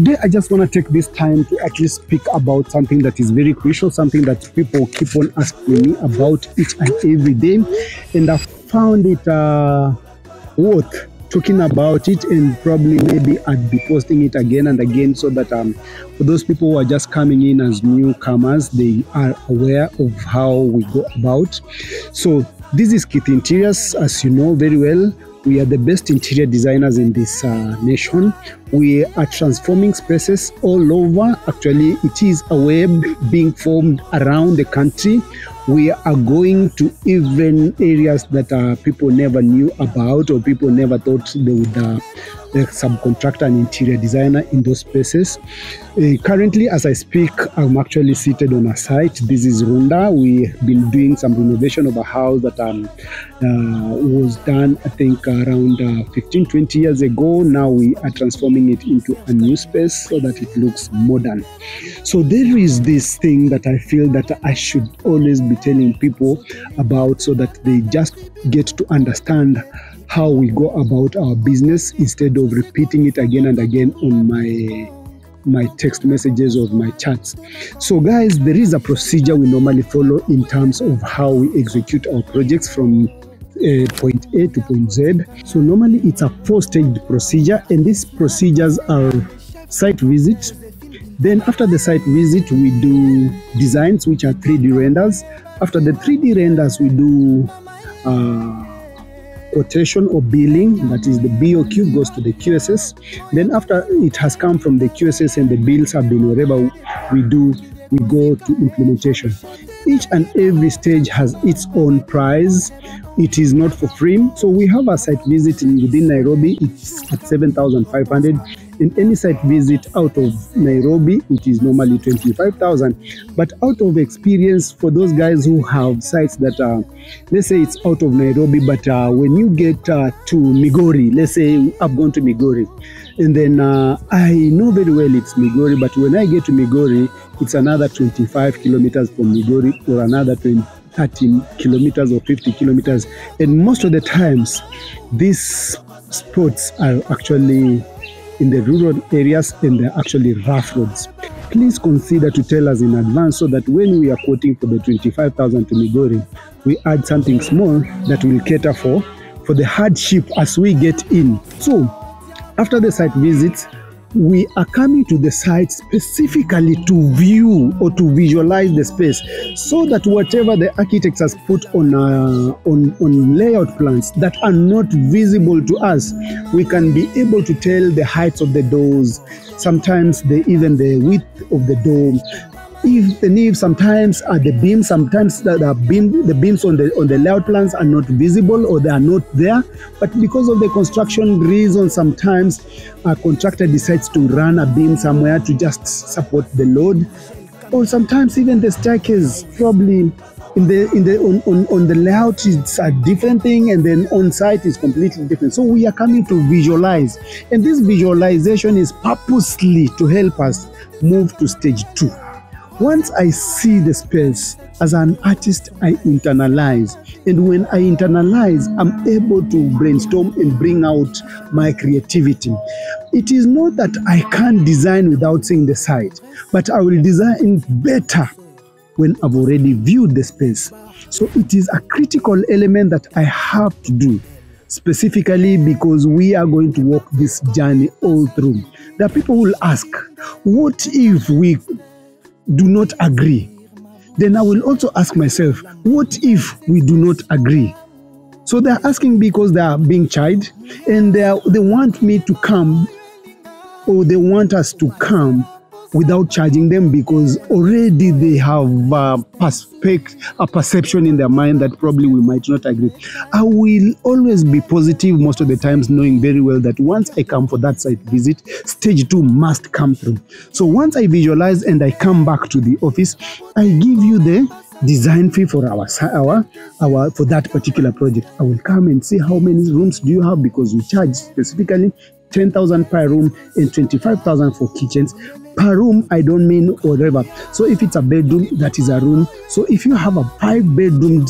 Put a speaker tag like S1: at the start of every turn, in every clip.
S1: today I just want to take this time to actually speak about something that is very crucial, something that people keep on asking me about each and every day, and I found it worth talking about it, and probably maybe I'd be posting it again and again, so that for those people who are just coming in as newcomers, they are aware of how we go about. So this is kthinteriorz, as you know very well. We are the best interior designers in this nation. We are transforming spaces all over. Actually, it is a web being formed around the country. We are going to even areas that people never knew about, or people never thought they would subcontract an interior designer in those spaces. Currently, as I speak, I'm actually seated on a site. This is Runda. We've been doing some renovation of a house that was done, I think, around 15-20 years ago. Now we are transforming it into a new space so that it looks modern. So there is this thing that I feel that I should always be telling people about, so that they just get to understand how we go about our business, instead of repeating it again and again on my text messages or my chats. So guys, there is a procedure we normally follow in terms of how we execute our projects from point A to point Z. So normally it's a 4-staged procedure, and these procedures are site visit. Then after the site visit, we do designs, which are 3D renders. After the 3D renders, we do quotation or billing, that is the BOQ goes to the QSS. Then after it has come from the QSS and the bills have been wherever we go to implementation. Each and every stage has its own price. It is not for free. So we have a site visit within Nairobi, it's at 7,500. In any site visit out of Nairobi, it is normally 25,000. But out of experience, for those guys who have sites that let's say it's out of Nairobi, but when you get to Migori, let's say I've gone to Migori, and then I know very well it's Migori, but when I get to Migori, it's another 25 kilometers from Migori, or another 30 kilometers or 50 kilometers. And most of the times, these spots are actually in the rural areas, and they're actually rough roads. Please consider to tell us in advance, so that when we are quoting for the 25,000 to Migori, we add something small that will cater for the hardship as we get in. So after the site visits, we are coming to the site specifically to view or to visualize the space, so that whatever the architects has put on layout plans that are not visible to us, we can be able to tell the heights of the doors, sometimes even the width of the door. If sometimes the beams, sometimes the beams on the layout plans are not visible, or they are not there, but because of the construction reason, sometimes a contractor decides to run a beam somewhere to just support the load, or sometimes even the staircase, probably on the layout it's a different thing, and then on site is completely different. So we are coming to visualize, and this visualization is purposely to help us move to stage 2. Once I see the space, as an artist, I internalize. And when I internalize, I'm able to brainstorm and bring out my creativity. It is not that I can't design without seeing the site, but I will design better when I've already viewed the space. So it is a critical element that I have to do, specifically because we are going to walk this journey all through. There are people who will ask, what if we do not agree? Then I will also ask myself, what if we do not agree? So they're asking because they are being chided, and they want me to come, or they want us to come without charging them, because already they have a perception in their mind that probably we might not agree. I will always be positive most of the times, knowing very well that once I come for that site visit, stage 2 must come through. So once I visualize and I come back to the office, I give you the design fee for for that particular project. I will come and see how many rooms do you have, because we charge specifically 10,000 per room and 25,000 for kitchens. Per room, I don't mean whatever. So if it's a bedroom, that is a room. So if you have a 5-bedroom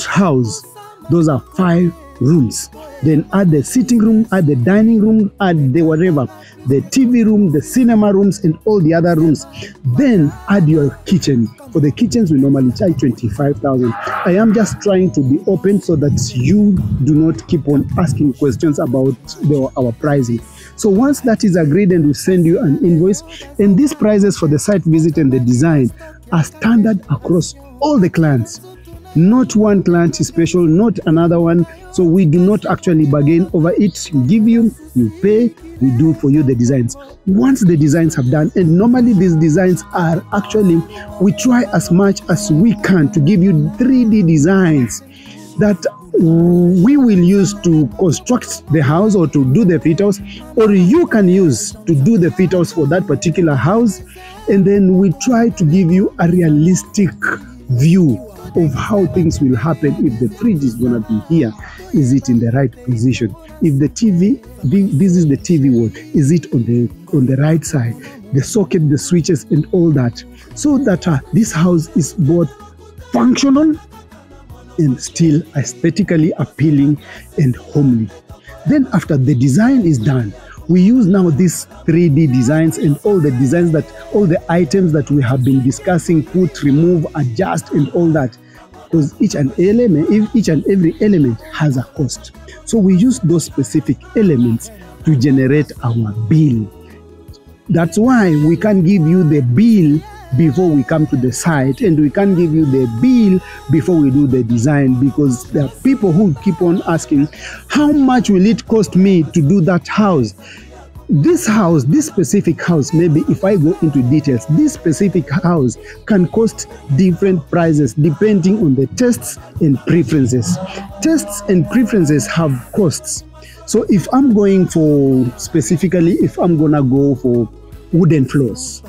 S1: house, those are 5 rooms. Then add the sitting room, add the dining room, add the whatever, the TV room, the cinema rooms, and all the other rooms. Then add your kitchen. For the kitchens, we normally charge 25,000. I am just trying to be open so that you do not keep on asking questions about our pricing. So once that is agreed, and we send you an invoice, and these prices for the site visit and the design are standard across all the clients. Not one client is special, not another one. So we do not actually bargain over it. We give you, you pay, we do for you the designs. Once the designs have done, and normally these designs are actually, we try as much as we can to give you 3D designs that we will use to construct the house or to do the fit outs, or you can use to do the fit outs for that particular house. And then we try to give you a realistic view of how things will happen. If the fridge is going to be here, is it in the right position? If the TV, this is the TV wall, is it on the right side? The socket, the switches, and all that, so that this house is both functional and still aesthetically appealing and homely. Then after the design is done, we use now these 3D designs and all the designs, that all the items that we have been discussing, put, remove, adjust, and all that, because each and every element has a cost. So we use those specific elements to generate our bill. That's why we can't give you the bill before we come to the site, and we can't give you the bill before we do the design, because there are people who keep on asking, how much will it cost me to do that house? This house, this specific house, maybe if I go into details, this specific house can cost different prices depending on the tastes and preferences. Tastes and preferences have costs. So if I'm going for, specifically, if I'm gonna go for wooden floors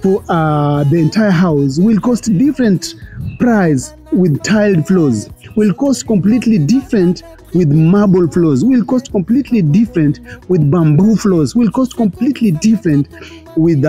S1: for the entire house will cost different price with tiled floors, will cost completely different with marble floors, will cost completely different with bamboo floors, will cost completely different with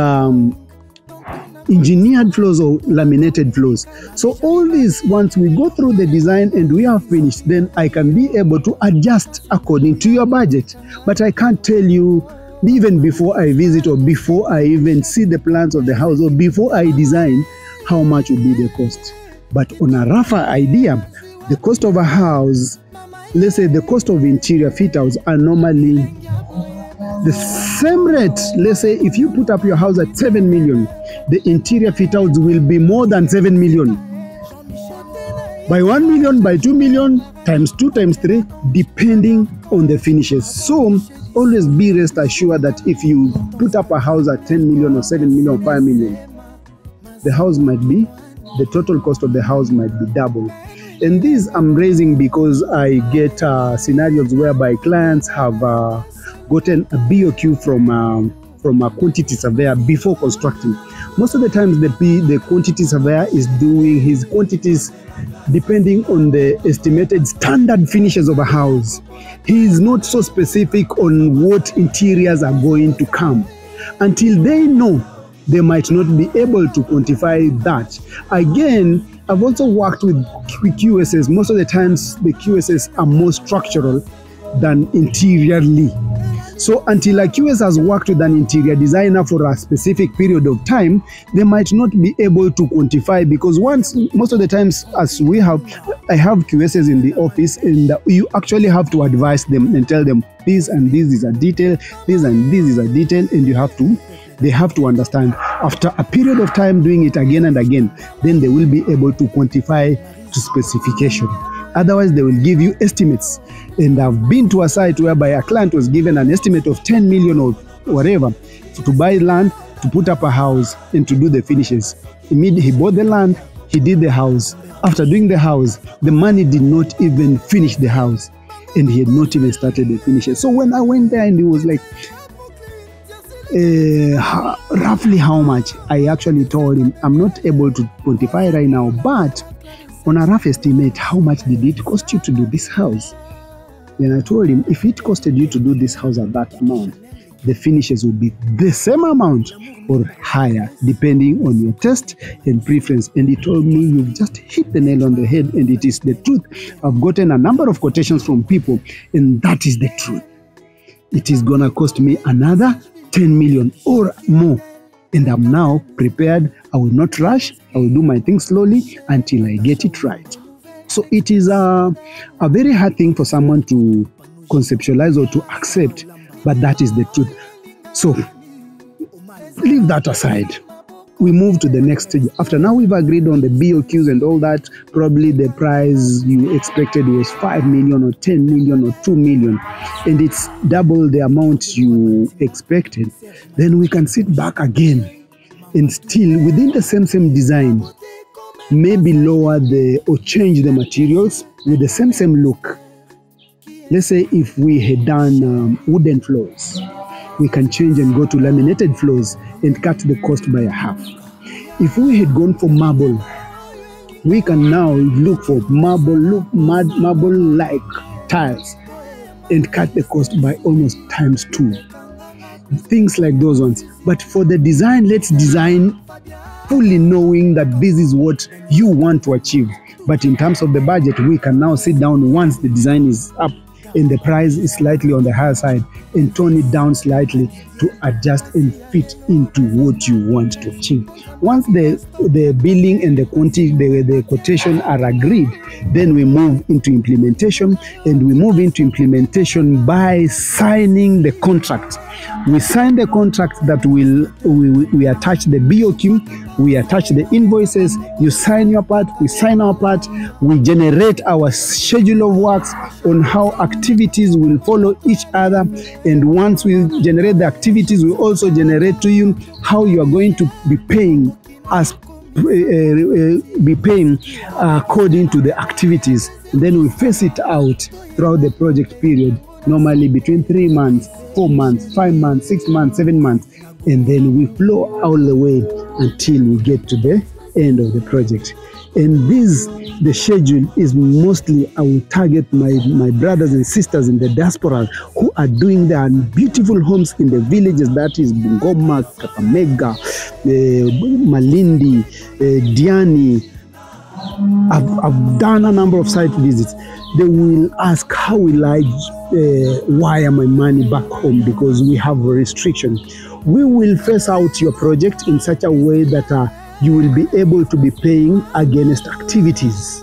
S1: engineered floors or laminated floors. So all these, once we go through the design and we are finished, then I can be able to adjust according to your budget. But I can't tell you, even before I visit, or before I even see the plans of the house, or before I design, how much will be the cost. But on a rougher idea, the cost of a house, let's say the cost of interior fit outs are normally the same rate. Let's say if you put up your house at 7 million, the interior fit outs will be more than 7 million. By 1 million, by 2 million, times 2, times 3, depending on the finishes. So always be rest assured that if you put up a house at 10 million or 7 million or 5 million, the house might be, the total cost of the house might be double. And this I'm raising because I get scenarios whereby clients have gotten a BOQ from a quantity surveyor before constructing. Most of the times the quantity surveyor is doing his quantities depending on the estimated standard finishes of a house. He is not so specific on what interiors are going to come. Until they know, they might not be able to quantify that. Again, I've also worked with QSs. Most of the times the QSs are more structural than interiorly. So until a QS has worked with an interior designer for a specific period of time, they might not be able to quantify, because most of the times, as I have QSs in the office, and you actually have to advise them and tell them this and this is a detail, this and this is a detail, and they have to understand. After a period of time doing it again and again, then they will be able to quantify to specification. Otherwise, they will give you estimates. And I've been to a site whereby a client was given an estimate of 10 million or whatever to buy land, to put up a house, and to do the finishes. He bought the land, he did the house. After doing the house, the money did not even finish the house, and he had not even started the finishes. So when I went there and he was like, roughly how much, I actually told him, I'm not able to quantify right now, but on a rough estimate, how much did it cost you to do this house? Then I told him, if it costed you to do this house at that amount, the finishes will be the same amount or higher, depending on your taste and preference. And he told me, you've just hit the nail on the head, and it is the truth. I've gotten a number of quotations from people, and that is the truth. It is gonna cost me another 10 million or more, and I'm now prepared. I will not rush. I will do my thing slowly until I get it right. So it is a very hard thing for someone to conceptualize or to accept, but that is the truth. So leave that aside. We move to the next stage. After now we've agreed on the BOQs and all that, probably the price you expected was 5 million or 10 million or 2 million, and it's double the amount you expected. Then we can sit back again and still within the same design, maybe lower or change the materials with the same look. Let's say if we had done wooden floors, we can change and go to laminated floors and cut the cost by half. If we had gone for marble, we can now look for marble-like tiles and cut the cost by almost ×2. Things like those ones. But for the design, let's design fully knowing that this is what you want to achieve. But in terms of the budget, we can now sit down once the design is up and the price is slightly on the higher side, and tone it down slightly to adjust and fit into what you want to achieve. Once the billing and the quotation are agreed, then we move into implementation, and we move into implementation by signing the contract. We sign the contract that we attach the BOQ, we attach the invoices, you sign your part, we sign our part, we generate our schedule of works on how activities will follow each other, and once we generate the activities, we also generate to you how you are going to be paying according to the activities. And then we phase it out throughout the project period, normally between 3 months, 4 months, 5 months, 6 months, 7 months, and then we flow all the way until we get to the end of the project. And the schedule is mostly, I will target my brothers and sisters in the diaspora who are doing their beautiful homes in the villages, that is Bungoma, Kakamega, Malindi, Diani. I've done a number of site visits. They will ask, how will I wire my money back home because we have a restriction. We will phase out your project in such a way that you will be able to be paying against activities.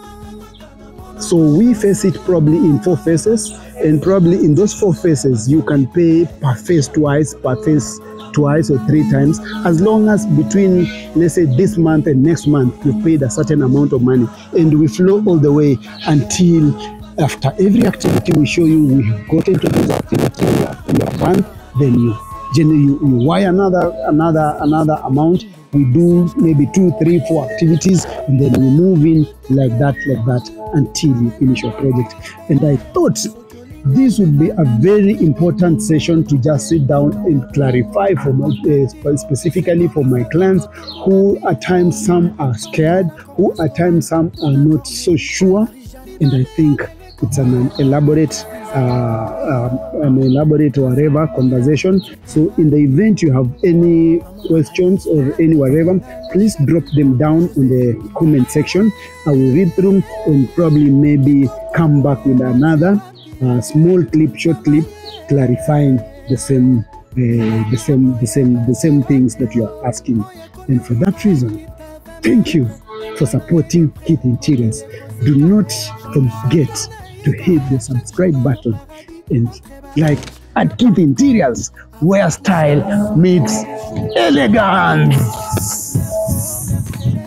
S1: So we phase it probably in 4 phases, and probably in those 4 phases you can pay per phase twice, per phase twice or 3 times, as long as between, let's say, this month and next month you paid a certain amount of money, and we flow all the way until after every activity we show you we have gotten to this activity, we have done, then you wire another amount. We do maybe 2, 3, 4 activities, and then we move in like that until you finish your project. And I thought this would be a very important session to just sit down and clarify for specifically for my clients who at times some are scared, who at times some are not so sure. And I think it's an elaborate whatever conversation. So in the event you have any questions or any whatever, please drop them down in the comment section. I will read through and probably maybe come back with another small clip, short clip, clarifying the same things that you are asking. And for that reason, thank you for supporting kthinteriorz. Do not forget to hit the subscribe button and like at kthinteriorz, where style meets elegance.